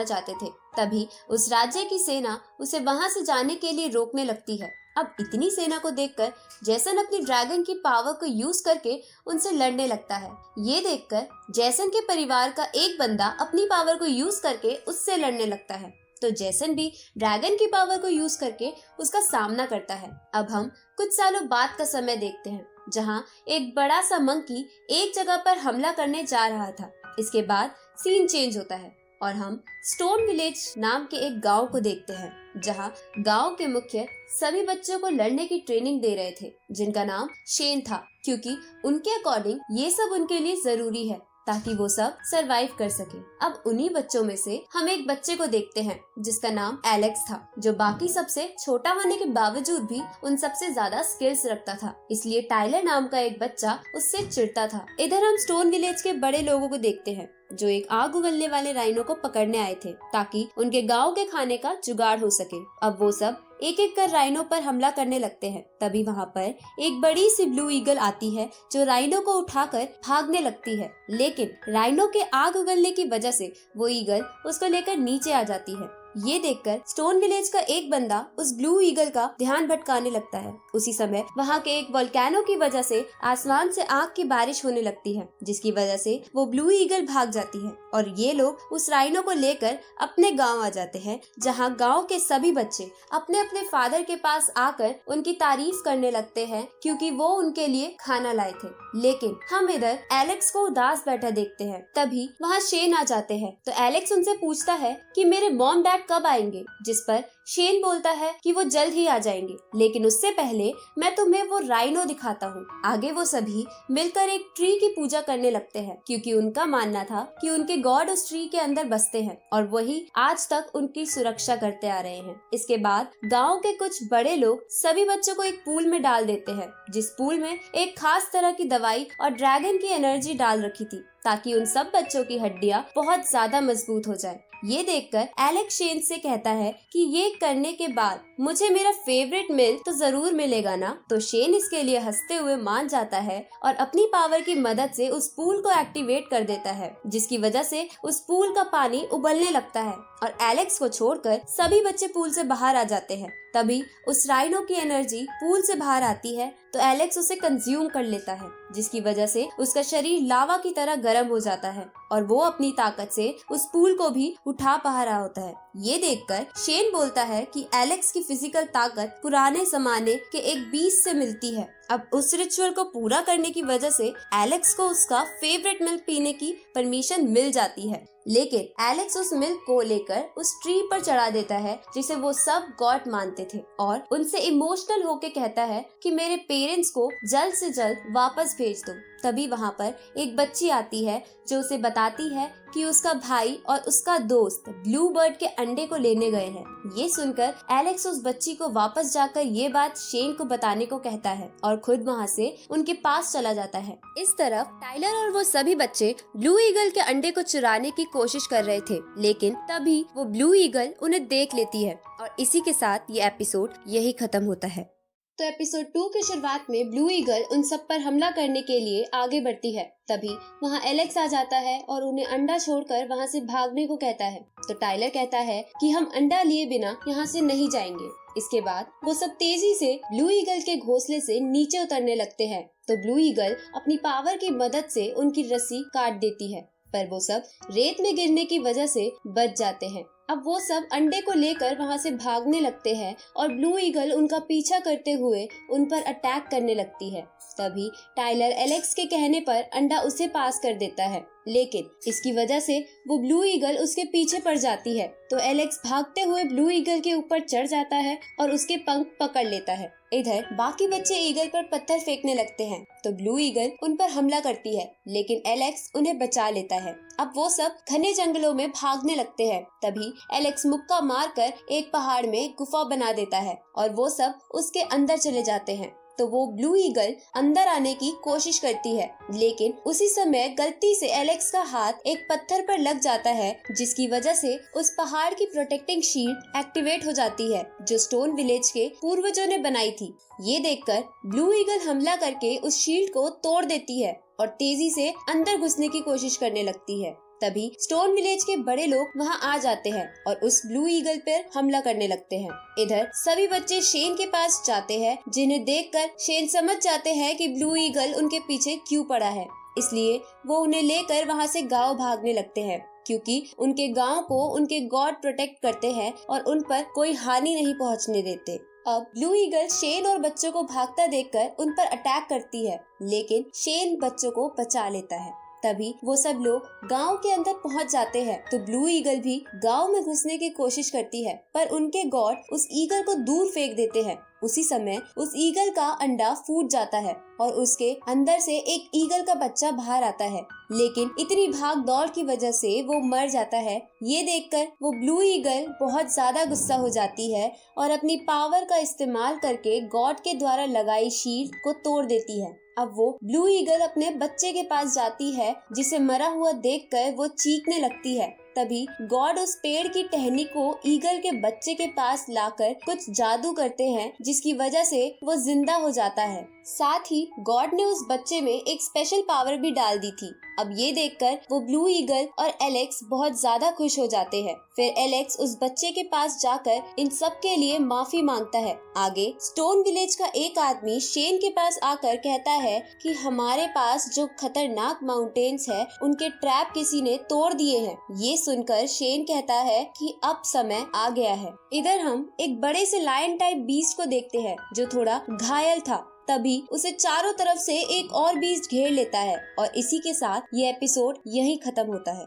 चाहते थे। तभी उस राज्य की सेना उसे वहां से जाने के लिए रोकने लगती है। अब इतनी सेना को देखकर जैसन अपनी ड्रैगन की पावर को यूज करके उनसे लड़ने लगता है। ये देखकर जैसन के परिवार का एक बंदा अपनी पावर को यूज करके उससे लड़ने लगता है, तो जैसन भी ड्रैगन की पावर को यूज करके उसका सामना करता है। अब हम कुछ सालों बाद का समय देखते हैं, जहां एक बड़ा सा मंकी एक जगह पर हमला करने जा रहा था। इसके बाद सीन चेंज होता है और हम स्टोन विलेज नाम के एक गांव को देखते हैं, जहां गांव के मुखिया सभी बच्चों को लड़ने की ट्रेनिंग दे रहे थे, जिनका नाम शेन था, क्योंकि उनके अकॉर्डिंग ये सब उनके लिए जरूरी है ताकि वो सब सरवाइव कर सके। अब उन्हीं बच्चों में से हम एक बच्चे को देखते हैं जिसका नाम एलेक्स था, जो बाकी सबसे छोटा होने के बावजूद भी उन सबसे ज्यादा स्किल्स रखता था। इसलिए टाइलर नाम का एक बच्चा उससे चिढ़ता था। इधर हम स्टोन विलेज के बड़े लोगों को देखते हैं, जो एक आग उगलने वाले राइनो को पकड़ने आए थे ताकि उनके गांव के खाने का जुगाड़ हो सके। अब वो सब एक एक कर राइनो पर हमला करने लगते हैं। तभी वहाँ पर एक बड़ी सी ब्लू ईगल आती है, जो राइनो को उठाकर भागने लगती है, लेकिन राइनो के आग उगलने की वजह से वो ईगल उसको लेकर नीचे आ जाती है। ये देखकर स्टोन विलेज का एक बंदा उस ब्लू ईगल का ध्यान भटकाने लगता है। उसी समय वहाँ के एक वोल्केनो की वजह से आसमान से आग की बारिश होने लगती है, जिसकी वजह से वो ब्लू ईगल भाग जाती है और ये लोग उस राइनो को लेकर अपने गांव आ जाते हैं, जहाँ गांव के सभी बच्चे अपने अपने फादर के पास आकर उनकी तारीफ करने लगते हैं, क्योंकि वो उनके लिए खाना लाए थे। लेकिन हम इधर एलेक्स को उदास बैठा देखते हैं। तभी वहाँ शेन आ जाते हैं, तो एलेक्स उनसे पूछता है कि मेरे मॉम डैड कब आएंगे, जिस पर शेन बोलता है कि वो जल्द ही आ जाएंगे, लेकिन उससे पहले मैं तुम्हें वो राइनो दिखाता हूँ। आगे वो सभी मिलकर एक ट्री की पूजा करने लगते हैं, क्योंकि उनका मानना था कि उनके गॉड उस ट्री के अंदर बसते हैं और वही आज तक उनकी सुरक्षा करते आ रहे हैं। इसके बाद गाँव के कुछ बड़े लोग सभी बच्चों को एक पूल में डाल देते हैं, जिस पूल में एक खास तरह की दवाई और ड्रैगन की एनर्जी डाल रखी थी, ताकि उन सब बच्चों की हड्डियां बहुत ज्यादा मजबूत हो जाए। ये देखकर एलेक्स शेन से कहता है कि ये करने के बाद मुझे मेरा फेवरेट मिल तो जरूर मिलेगा ना। तो शेन इसके लिए हंसते हुए मान जाता है और अपनी पावर की मदद से उस पूल को एक्टिवेट कर देता है, जिसकी वजह से उस पूल का पानी उबलने लगता है और एलेक्स को छोड़कर सभी बच्चे पूल से बाहर आ जाते हैं। तभी उस राइनो की एनर्जी पूल से बाहर आती है, तो एलेक्स उसे कंज्यूम कर लेता है, जिसकी वजह से उसका शरीर लावा की तरह गर्म हो जाता है और वो अपनी ताकत से उस पूल को भी उठा पा रहा होता है। ये देखकर शेन बोलता है कि एलेक्स की फिजिकल ताकत पुराने जमाने के एक बीस्ट से मिलती है। अब उस रिचुअल को पूरा करने की वजह से एलेक्स को उसका फेवरेट मिल्क पीने की परमिशन मिल जाती है, लेकिन एलेक्स उस मिल्क को लेकर उस ट्री पर चढ़ा देता है, जिसे वो सब गॉड मानते थे, और उनसे इमोशनल होके कहता है कि मेरे पेरेंट्स को जल्द से जल्द वापस भेज दो। तभी वहाँ पर एक बच्ची आती है, जो उसे बताती है कि उसका भाई और उसका दोस्त ब्लू बर्ड के अंडे को लेने गए हैं। ये सुनकर एलेक्स उस बच्ची को वापस जाकर ये बात शेन को बताने को कहता है और खुद वहाँ से उनके पास चला जाता है। इस तरफ टाइलर और वो सभी बच्चे ब्लू ईगल के अंडे को चुराने की कोशिश कर रहे थे, लेकिन तभी वो ब्लू ईगल उन्हें देख लेती है और इसी के साथ ये एपिसोड यही खत्म होता है। तो एपिसोड 2 की शुरुआत में ब्लू ईगल उन सब पर हमला करने के लिए आगे बढ़ती है। तभी वहाँ एलेक्स आ जाता है और उन्हें अंडा छोड़कर वहाँ से भागने को कहता है। तो टाइलर कहता है कि हम अंडा लिए बिना यहाँ से नहीं जाएंगे। इसके बाद वो सब तेजी से ब्लू ईगल के घोंसले से नीचे उतरने लगते हैं। तो ब्लू ईगल अपनी पावर की मदद से उनकी रस्सी काट देती है, पर वो सब रेत में गिरने की वजह से बच जाते हैं। अब वो सब अंडे को लेकर वहाँ से भागने लगते हैं और ब्लू ईगल उनका पीछा करते हुए उन पर अटैक करने लगती है। तभी टाइलर एलेक्स के कहने पर अंडा उसे पास कर देता है, लेकिन इसकी वजह से वो ब्लू ईगल उसके पीछे पड़ जाती है। तो एलेक्स भागते हुए ब्लू ईगल के ऊपर चढ़ जाता है और उसके पंख पकड़ लेता है। इधर बाकी बच्चे ईगल पर पत्थर फेंकने लगते हैं, तो ब्लू ईगल उन पर हमला करती है, लेकिन एलेक्स उन्हें बचा लेता है। अब वो सब घने जंगलों में भागने लगते हैं। तभी एलेक्स मुक्का मारकर एक पहाड़ में गुफा बना देता है और वो सब उसके अंदर चले जाते हैं। तो वो ब्लू ईगल अंदर आने की कोशिश करती है, लेकिन उसी समय गलती से एलेक्स का हाथ एक पत्थर पर लग जाता है, जिसकी वजह से उस पहाड़ की प्रोटेक्टिंग शील्ड एक्टिवेट हो जाती है, जो स्टोन विलेज के पूर्वजों ने बनाई थी। ये देखकर ब्लू ईगल हमला करके उस शील्ड को तोड़ देती है और तेजी से अंदर घुसने की कोशिश करने लगती है। तभी स्टोन विलेज के बड़े लोग वहां आ जाते हैं और उस ब्लू ईगल पर हमला करने लगते हैं। इधर सभी बच्चे शेन के पास जाते हैं, जिन्हें देखकर शेन समझ जाते हैं कि ब्लू ईगल उनके पीछे क्यों पड़ा है। इसलिए वो उन्हें लेकर वहां से गांव भागने लगते हैं, क्योंकि उनके गांव को उनके गॉड प्रोटेक्ट करते हैं और उन पर कोई हानि नहीं पहुंचने देते। अब ब्लू ईगल शेन और बच्चों को भागता देखकर उन पर अटैक करती है, लेकिन शेन बच्चों को बचा लेता है। तभी वो सब लोग गांव के अंदर पहुंच जाते हैं, तो ब्लू ईगल भी गांव में घुसने की कोशिश करती है, पर उनके गॉड उस ईगल को दूर फेंक देते हैं। उसी समय उस ईगल का अंडा फूट जाता है और उसके अंदर से एक ईगल का बच्चा बाहर आता है, लेकिन इतनी भाग दौड़ की वजह से वो मर जाता है। ये देखकर वो ब्लू ईगल बहुत ज्यादा गुस्सा हो जाती है और अपनी पावर का इस्तेमाल करके गॉड के द्वारा लगाई शील्ड को तोड़ देती है। अब वो ब्लू ईगल अपने बच्चे के पास जाती है, जिसे मरा हुआ देखकर वो चीखने लगती है। तभी गॉड उस पेड़ की टहनी को ईगल के बच्चे के पास लाकर कुछ जादू करते हैं, जिसकी वजह से वो जिंदा हो जाता है। साथ ही गॉड ने उस बच्चे में एक स्पेशल पावर भी डाल दी थी। अब ये देखकर वो ब्लू ईगल और एलेक्स बहुत ज्यादा खुश हो जाते हैं। फिर एलेक्स उस बच्चे के पास जाकर इन सब के लिए माफी मांगता है। आगे स्टोन विलेज का एक आदमी शेन के पास आकर कहता है कि हमारे पास जो खतरनाक माउंटेन्स है, उनके ट्रैप किसी ने तोड़ दिए हैं। ये सुनकर शेन कहता है कि अब समय आ गया है। इधर हम एक बड़े से लायन टाइप बीस्ट को देखते हैं, जो थोड़ा घायल था। तभी उसे चारों तरफ से एक और बीस्ट घेर लेता है और इसी के साथ ये एपिसोड यहीं खत्म होता है।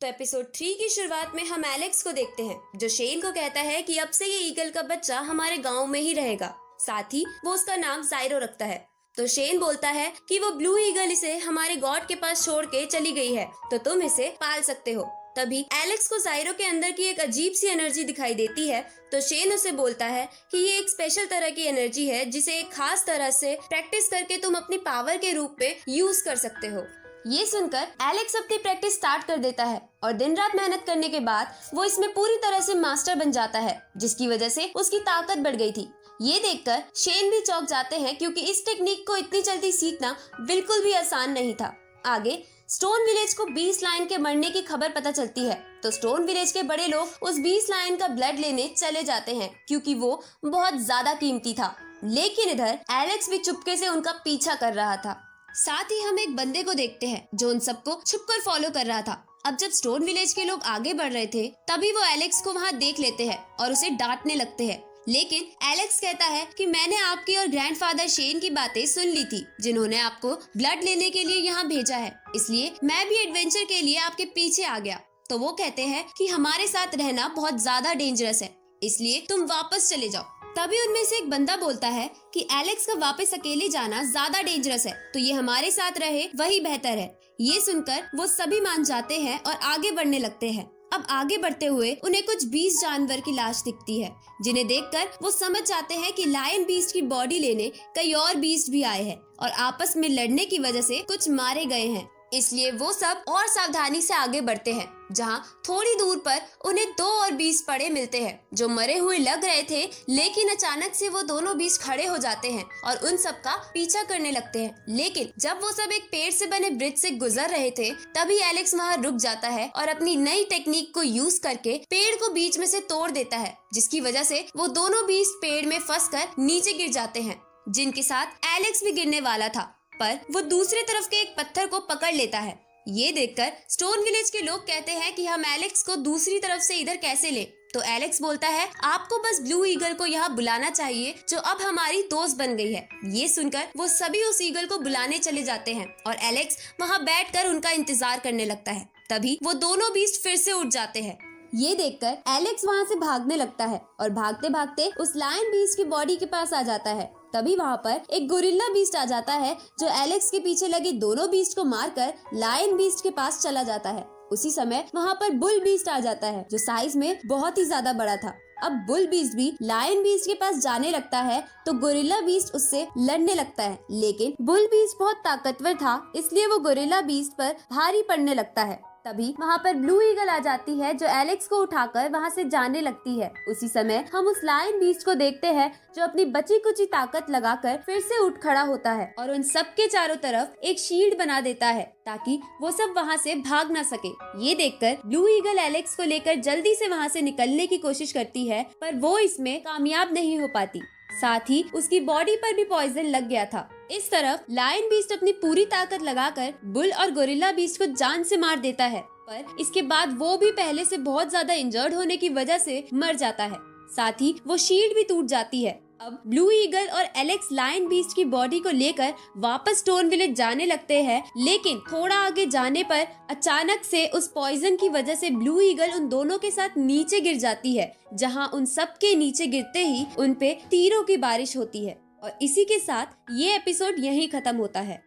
तो एपिसोड 3 की शुरुआत में हम एलेक्स को देखते हैं, जो शेन को कहता है कि अब से ये ईगल का बच्चा हमारे गांव में ही रहेगा। साथ ही वो उसका नाम जायरो रखता है। तो शेन बोलता है कि वो ब्लू ईगल इसे हमारे गॉड के पास छोड़ के चली गई है, तो तुम इसे पाल सकते हो। तभी एलेक्स को जायरो के अंदर की एक अजीब सी एनर्जी दिखाई देती है, तो शेन उसे बोलता है कि ये एक स्पेशल तरह की एनर्जी है, जिसे एक खास तरह से प्रैक्टिस करके तुम अपनी पावर के रूप में यूज कर सकते हो। ये सुनकर एलेक्स अपनी प्रैक्टिस स्टार्ट कर देता है और दिन रात मेहनत करने के बाद वो इसमें पूरी तरह से मास्टर बन जाता है, जिसकी वजह से उसकी ताकत बढ़ गई थी। ये देखकर शेन भी चौंक जाते हैं, क्योंकि इस टेक्निक को इतनी जल्दी सीखना बिल्कुल भी आसान नहीं था। आगे स्टोन विलेज को 20 लायन के मरने की खबर पता चलती है, तो स्टोन विलेज के बड़े लोग उस 20 लायन का ब्लड लेने चले जाते हैं, क्योंकि वो बहुत ज्यादा कीमती था। लेकिन इधर एलेक्स भी चुपके से उनका पीछा कर रहा था। साथ ही हम एक बंदे को देखते हैं, जो उन सबको छुपकर फॉलो कर रहा था। अब जब स्टोन विलेज के लोग आगे बढ़ रहे थे, तभी वो एलेक्स को वहाँ देख लेते हैं और उसे डांटने लगते हैं। लेकिन एलेक्स कहता है कि मैंने आपकी और ग्रैंडफादर शेन की बातें सुन ली थी, जिन्होंने आपको ब्लड लेने के लिए यहाँ भेजा है, इसलिए मैं भी एडवेंचर के लिए आपके पीछे आ गया। तो वो कहते हैं कि हमारे साथ रहना बहुत ज्यादा डेंजरस है, इसलिए तुम वापस चले जाओ। तभी उनमें से एक बंदा बोलता है कि एलेक्स का वापस अकेले जाना ज्यादा डेंजरस है, तो ये हमारे साथ रहे वही बेहतर है। ये सुनकर वो सभी मान जाते हैं और आगे बढ़ने लगते हैं। अब आगे बढ़ते हुए उन्हें कुछ 20 जानवर की लाश दिखती है, जिन्हें देखकर वो समझ जाते हैं कि लायन बीस्ट की बॉडी लेने कई और बीस्ट भी आए हैं और आपस में लड़ने की वजह से कुछ मारे गए हैं। इसलिए वो सब और सावधानी से आगे बढ़ते हैं, जहाँ थोड़ी दूर पर उन्हें 2 और बीस्ट पड़े मिलते हैं, जो मरे हुए लग रहे थे। लेकिन अचानक से वो दोनों बीस्ट खड़े हो जाते हैं और उन सब का पीछा करने लगते हैं। लेकिन जब वो सब एक पेड़ से बने ब्रिज से गुजर रहे थे, तभी एलेक्स वहाँ रुक जाता है और अपनी नई टेक्निक को यूज करके पेड़ को बीच में से तोड़ देता है, जिसकी वजह से वो दोनों बीस्ट पेड़ में फंसकर नीचे गिर जाते हैं, जिनके साथ एलेक्स भी गिरने वाला था। पर वो दूसरे तरफ के एक पत्थर को पकड़ लेता है। ये देखकर स्टोन विलेज के लोग कहते हैं कि हम एलेक्स को दूसरी तरफ से इधर कैसे लें। तो एलेक्स बोलता है, आपको बस ब्लू ईगल को यहाँ बुलाना चाहिए, जो अब हमारी दोस्त बन गई है। ये सुनकर वो सभी उस ईगल को बुलाने चले जाते हैं और एलेक्स वहाँ बैठकर उनका इंतजार करने लगता है। तभी वो दोनों बीस्ट फिर से उठ जाते हैं। ये देखकर एलेक्स वहाँ से भागने लगता है और भागते भागते उस लायन बीस्ट की बॉडी के पास आ जाता है। तभी वहाँ पर एक गोरिल्ला बीस्ट आ जाता है, जो एलेक्स के पीछे लगे दोनों बीस्ट को मारकर लायन बीस्ट के पास चला जाता है। उसी समय वहाँ पर बुल बीस्ट आ जाता है, जो साइज में बहुत ही ज्यादा बड़ा था। अब बुल बीस्ट भी लायन बीस्ट के पास जाने लगता है, तो गोरिल्ला बीस्ट उससे लड़ने लगता है। लेकिन बुल बीस्ट बहुत ताकतवर था, इसलिए वो गोरिल्ला बीस्ट पर भारी पड़ने लगता है। तभी वहाँ पर ब्लू ईगल आ जाती है जो एलेक्स को उठाकर वहाँ से जाने लगती है। उसी समय हम उस लायन बीस्ट को देखते हैं जो अपनी बची कुची ताकत लगाकर फिर से उठ खड़ा होता है और उन सबके चारों तरफ एक शील्ड बना देता है ताकि वो सब वहाँ से भाग ना सके। ये देखकर ब्लू ईगल एलेक्स को लेकर जल्दी से वहाँ से निकलने की कोशिश करती है, पर वो इसमें कामयाब नहीं हो पाती। साथ ही उसकी बॉडी पर भी पॉइजन लग गया था। इस तरफ लायन बीस्ट अपनी पूरी ताकत लगाकर बुल और गोरिल्ला बीस्ट को जान से मार देता है, पर इसके बाद वो भी पहले से बहुत ज्यादा इंजर्ड होने की वजह से मर जाता है। साथ ही वो शील्ड भी टूट जाती है। अब ब्लू ईगल और एलेक्स लायन बीस्ट की बॉडी को लेकर वापस स्टोन विलेज जाने लगते हैं, लेकिन थोड़ा आगे जाने पर अचानक से उस पॉइजन की वजह से ब्लू ईगल उन दोनों के साथ नीचे गिर जाती है, जहां उन सब के नीचे गिरते ही उन पे तीरों की बारिश होती है। और इसी के साथ ये एपिसोड यहीं खत्म होता है।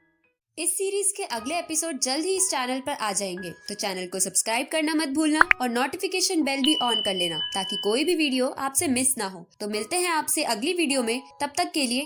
इस सीरीज के अगले एपिसोड जल्द ही इस चैनल पर आ जाएंगे, तो चैनल को सब्सक्राइब करना मत भूलना और नोटिफिकेशन बेल भी ऑन कर लेना ताकि कोई भी वीडियो आपसे मिस ना हो। तो मिलते हैं आपसे अगली वीडियो में, तब तक के लिए